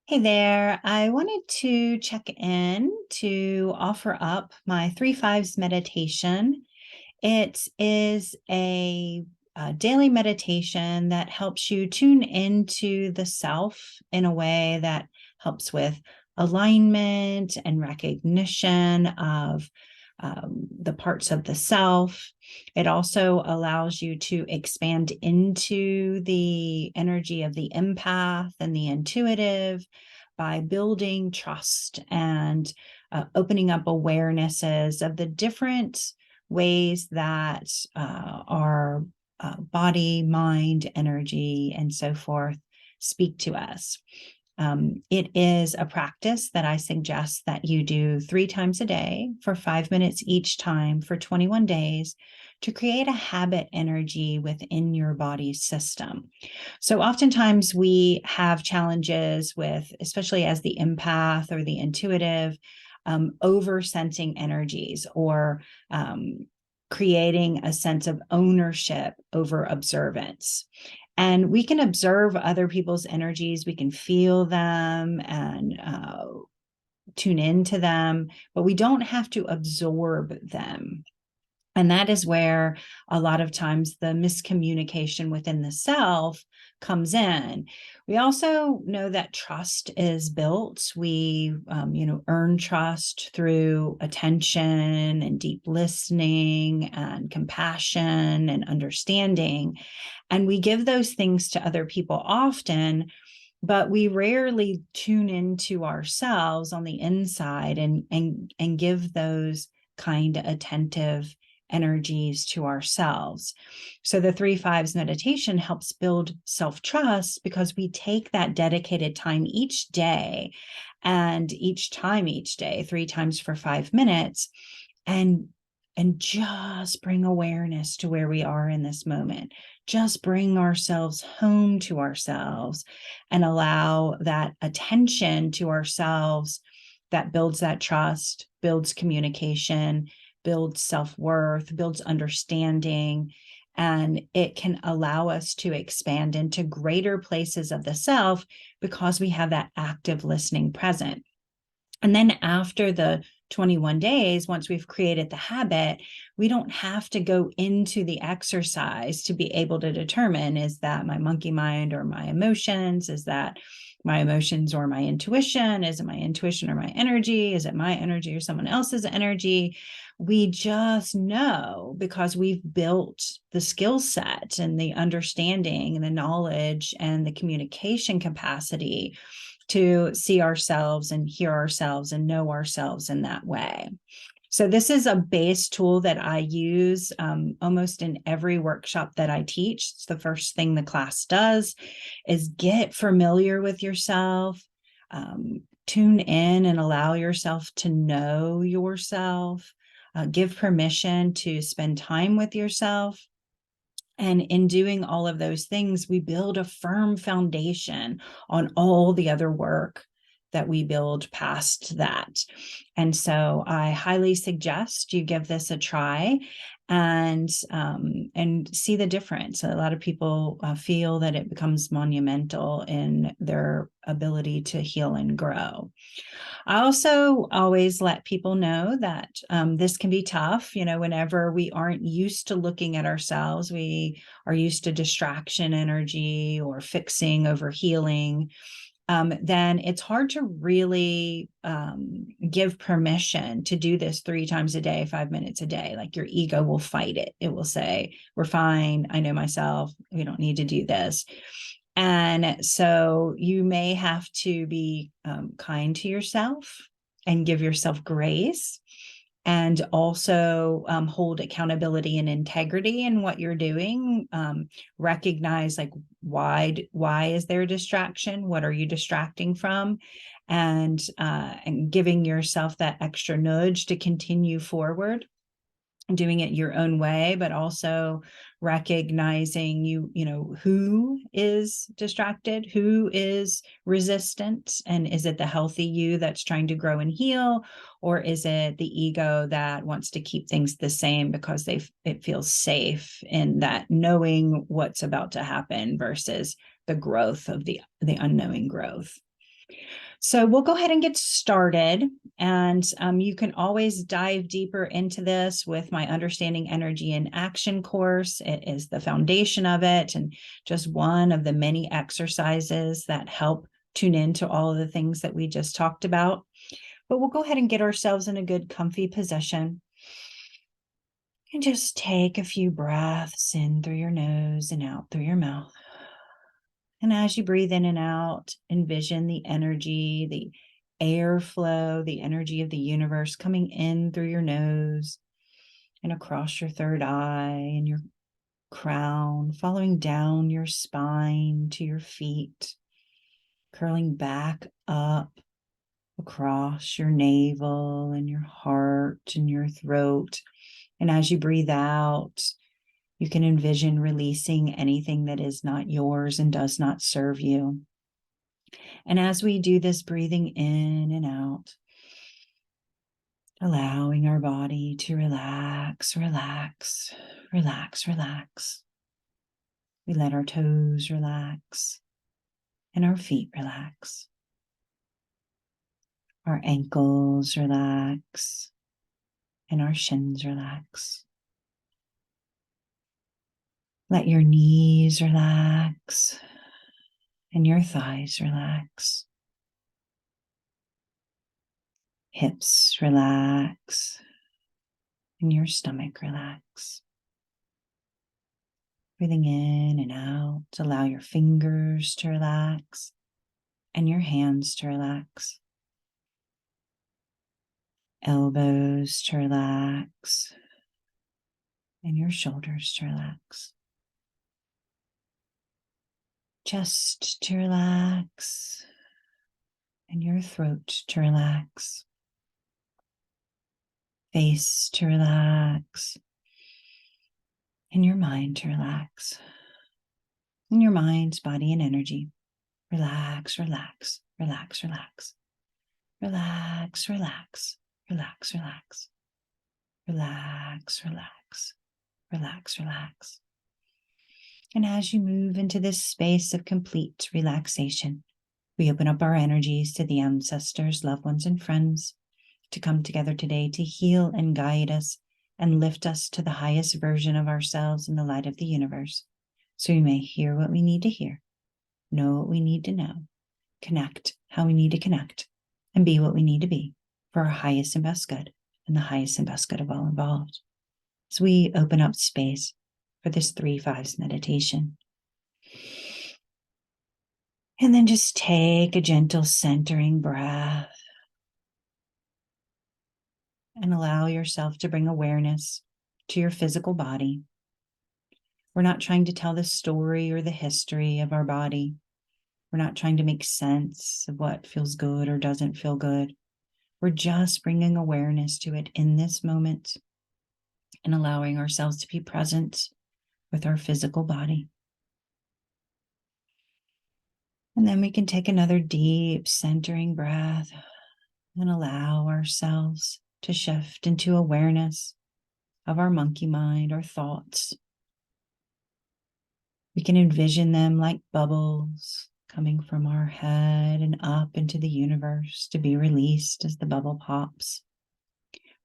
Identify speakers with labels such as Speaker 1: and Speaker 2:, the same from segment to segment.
Speaker 1: Hey there. I wanted to check in to offer up my three fives meditation. It is a daily meditation that helps you tune into the self in a way that helps with alignment and recognition of the parts of the self. It also allows you to expand into the energy of the empath and the intuitive by building trust and opening up awarenesses of the different ways that our body, mind, energy, and so forth speak to us. It is a practice that I suggest that you do 3 times a day for 5 minutes each time for 21 days to create a habit energy within your body's system. So oftentimes we have challenges with, especially as the empath or the intuitive, over sensing energies or creating a sense of ownership over observance. And we can observe other people's energies, we can feel them and tune into them, but we don't have to absorb them. And that is where a lot of times the miscommunication within the self comes in. We also know that trust is built. We, earn trust through attention and deep listening and compassion and understanding. And we give those things to other people often, but we rarely tune into ourselves on the inside and give those kind, attentive energies to ourselves. So the three fives meditation helps build self-trust because we take that dedicated time each day, and each day, 3 times for 5 minutes, and just bring awareness to where we are in this moment. Just bring ourselves home to ourselves and allow that attention to ourselves that builds that trust, builds communication, builds self-worth, builds understanding, and it can allow us to expand into greater places of the self because we have that active listening present. And then after the 21 days, once we've created the habit, we don't have to go into the exercise to be able to determine, is that my monkey mind or my emotions? Is that my emotions or my intuition? Is it my intuition or my energy? Is it my energy or someone else's energy? We just know because we've built the skill set and the understanding and the knowledge and the communication capacity to see ourselves and hear ourselves and know ourselves in that way. So this is a base tool that I use almost in every workshop that I teach. It's the first thing the class does is get familiar with yourself, tune in and allow yourself to know yourself, give permission to spend time with yourself. And in doing all of those things, we build a firm foundation on all the other work that we build past that. And so I highly suggest you give this a try and see the difference. A lot of people feel that it becomes monumental in their ability to heal and grow. I also always let people know that this can be tough. Whenever we aren't used to looking at ourselves, we are used to distraction energy or fixing over healing. Then it's hard to really give permission to do this 3 times a day, 5 minutes a day. Like your ego will fight it. It will say, we're fine. I know myself. We don't need to do this. And so you may have to be kind to yourself and give yourself grace, and also hold accountability and integrity in what you're doing. Recognize, like, why is there a distraction? What are you distracting from? And giving yourself that extra nudge to continue forward, doing it your own way, but also recognizing who is distracted, who is resistant, and is it the healthy you that's trying to grow and heal, or is it the ego that wants to keep things the same because it feels safe in that knowing what's about to happen versus the growth of the unknowing growth. So we'll go ahead and get started. And you can always dive deeper into this with my Understanding Energy in Action course. It is the foundation of it and just one of the many exercises that help tune into all of the things that we just talked about. But we'll go ahead and get ourselves in a good, comfy position. And just take a few breaths in through your nose and out through your mouth. And as you breathe in and out, envision the energy, the airflow, the energy of the universe coming in through your nose and across your third eye and your crown, following down your spine to your feet, curling back up across your navel and your heart and your throat. And as you breathe out, you can envision releasing anything that is not yours and does not serve you. And as we do this breathing in and out, allowing our body to relax, relax, relax, relax. We let our toes relax and our feet relax. Our ankles relax and our shins relax. Let your knees relax and your thighs relax. Hips relax and your stomach relax. Breathing in and out, allow your fingers to relax and your hands to relax. Elbows to relax and your shoulders to relax. Chest to relax and your throat to relax. Face to relax and your mind to relax. And your mind, body, and energy. Relax, relax, relax, relax. Relax, relax, relax, relax. Relax, relax, relax, relax. And as you move into this space of complete relaxation, we open up our energies to the ancestors, loved ones, and friends to come together today to heal and guide us and lift us to the highest version of ourselves in the light of the universe, so we may hear what we need to hear, know what we need to know, connect how we need to connect, and be what we need to be for our highest and best good and the highest and best good of all involved. So we open up space for this 3-5s meditation. And then just take a gentle centering breath and allow yourself to bring awareness to your physical body. We're not trying to tell the story or the history of our body. We're not trying to make sense of what feels good or doesn't feel good. We're just bringing awareness to it in this moment and allowing ourselves to be present with our physical body. And then we can take another deep centering breath and allow ourselves to shift into awareness of our monkey mind, our thoughts. We can envision them like bubbles coming from our head and up into the universe to be released as the bubble pops.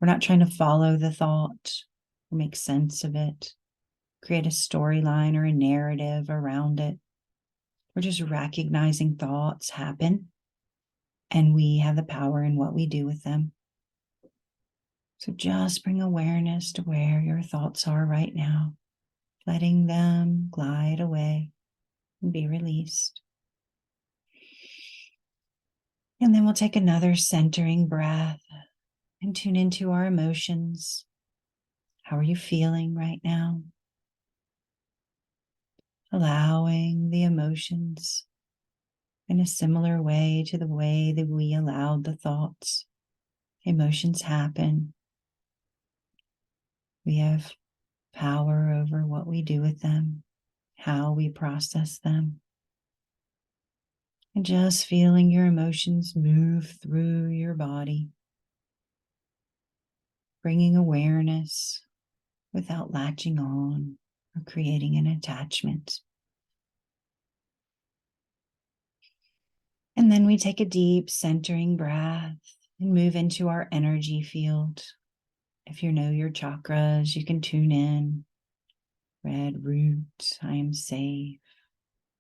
Speaker 1: We're not trying to follow the thought or make sense of it, create a storyline or a narrative around it. We're just recognizing thoughts happen, and we have the power in what we do with them. So just bring awareness to where your thoughts are right now, letting them glide away and be released. And then we'll take another centering breath and tune into our emotions. How are you feeling right now? Allowing the emotions in a similar way to the way that we allowed the thoughts. Emotions happen. We have power over what we do with them, how we process them. And just feeling your emotions move through your body, bringing awareness without latching on or creating an attachment. And then we take a deep centering breath and move into our energy field. If you know your chakras, you can tune in. Red root, I am safe.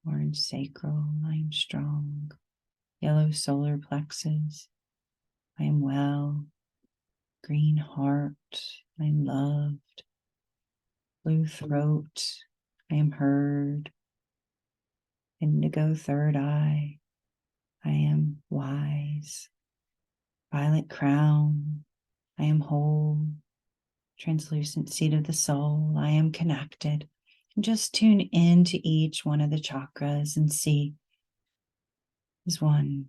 Speaker 1: Orange sacral, I am strong. Yellow solar plexus, I am well. Green heart, I am loved. Blue throat, I am heard. Indigo third eye, I am wise. Violet crown, I am whole. Translucent seat of the soul, I am connected. And just tune into each one of the chakras and see, is one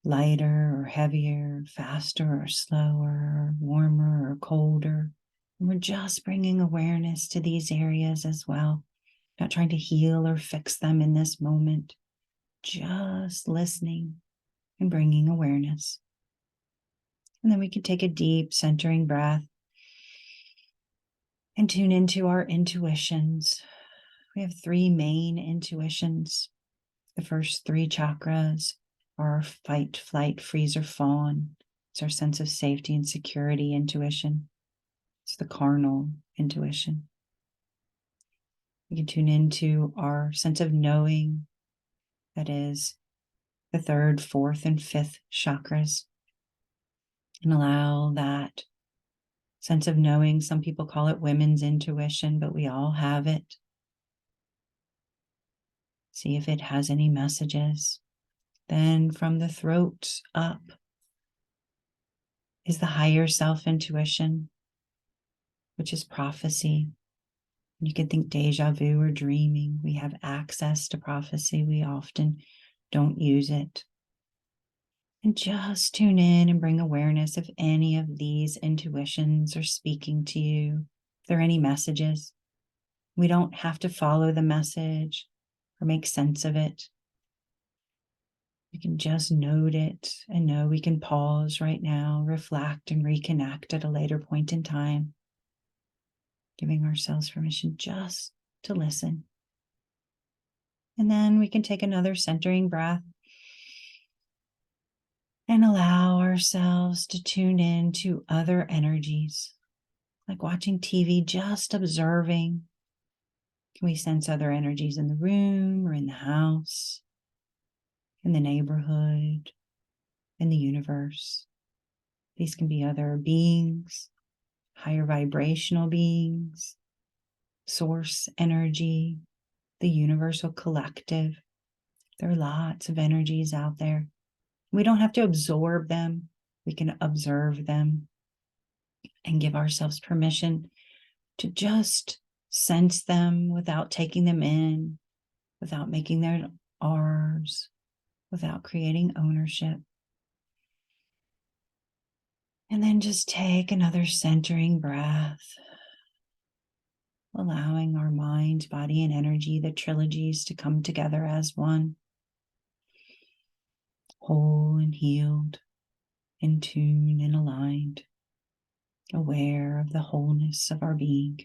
Speaker 1: lighter or heavier, faster or slower, warmer or colder? And we're just bringing awareness to these areas as well, not trying to heal or fix them in this moment, just listening and bringing awareness. And then we can take a deep centering breath and tune into our intuitions. We have three main intuitions. The first three chakras are fight, flight, freeze, or fawn. It's our sense of safety and security intuition. It's the carnal intuition. We can tune into our sense of knowing, that is the third, fourth, and fifth chakras, and allow that sense of knowing. Some people call it women's intuition, but we all have it. See if it has any messages. Then from the throat up is the higher self intuition, which is prophecy. You could think deja vu or dreaming. We have access to prophecy. We often don't use it. And just tune in and bring awareness if any of these intuitions are speaking to you. If there are any messages, we don't have to follow the message or make sense of it. We can just note it and know we can pause right now, reflect and reconnect at a later point in time, giving ourselves permission just to listen. And then we can take another centering breath and allow ourselves to tune in to other energies, like watching TV, just observing. Can we sense other energies in the room or in the house, in the neighborhood, in the universe? These can be other beings, higher vibrational beings, source energy, the universal collective. There are lots of energies out there. We don't have to absorb them. We can observe them and give ourselves permission to just sense them without taking them in, without making them ours, without creating ownership. And then just take another centering breath, allowing our mind, body, and energy, the trilogies, to come together as one, whole and healed, in tune and aligned, aware of the wholeness of our being.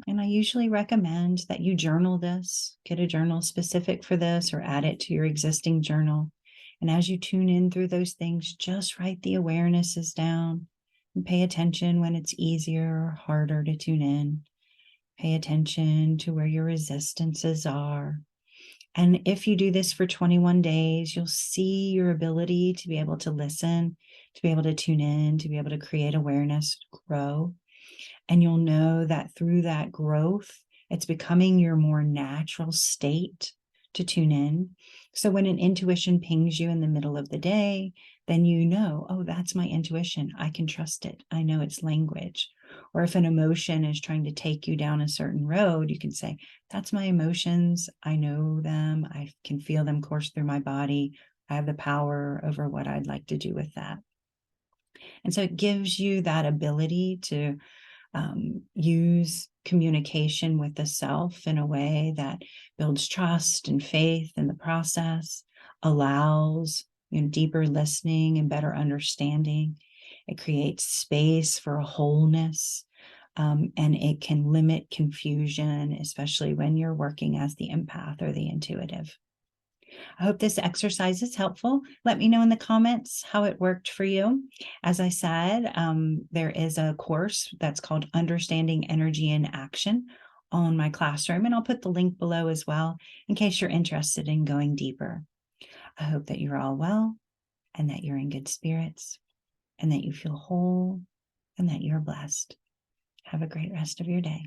Speaker 1: And I usually recommend that you journal this, get a journal specific for this, or add it to your existing journal. And as you tune in through those things, just write the awarenesses down and pay attention when it's easier or harder to tune in. Pay attention to where your resistances are. And if you do this for 21 days, you'll see your ability to be able to listen, to be able to tune in, to be able to create awareness, grow. And you'll know that through that growth, it's becoming your more natural state to tune in. So when an intuition pings you in the middle of the day, then you know, oh, that's my intuition. I can trust it. I know its language. Or if an emotion is trying to take you down a certain road, you can say, that's my emotions. I know them. I can feel them course through my body. I have the power over what I'd like to do with that. And so it gives you that ability to use communication with the self in a way that builds trust and faith in the process, allows deeper listening and better understanding. It creates space for a wholeness, and it can limit confusion, especially when you're working as the empath or the intuitive. I hope this exercise is helpful. Let me know in the comments how it worked for you. As I said, there is a course that's called Understanding Energy in Action on my classroom, and I'll put the link below as well in case you're interested in going deeper. I hope that you're all well and that you're in good spirits and that you feel whole and that you're blessed. Have a great rest of your day.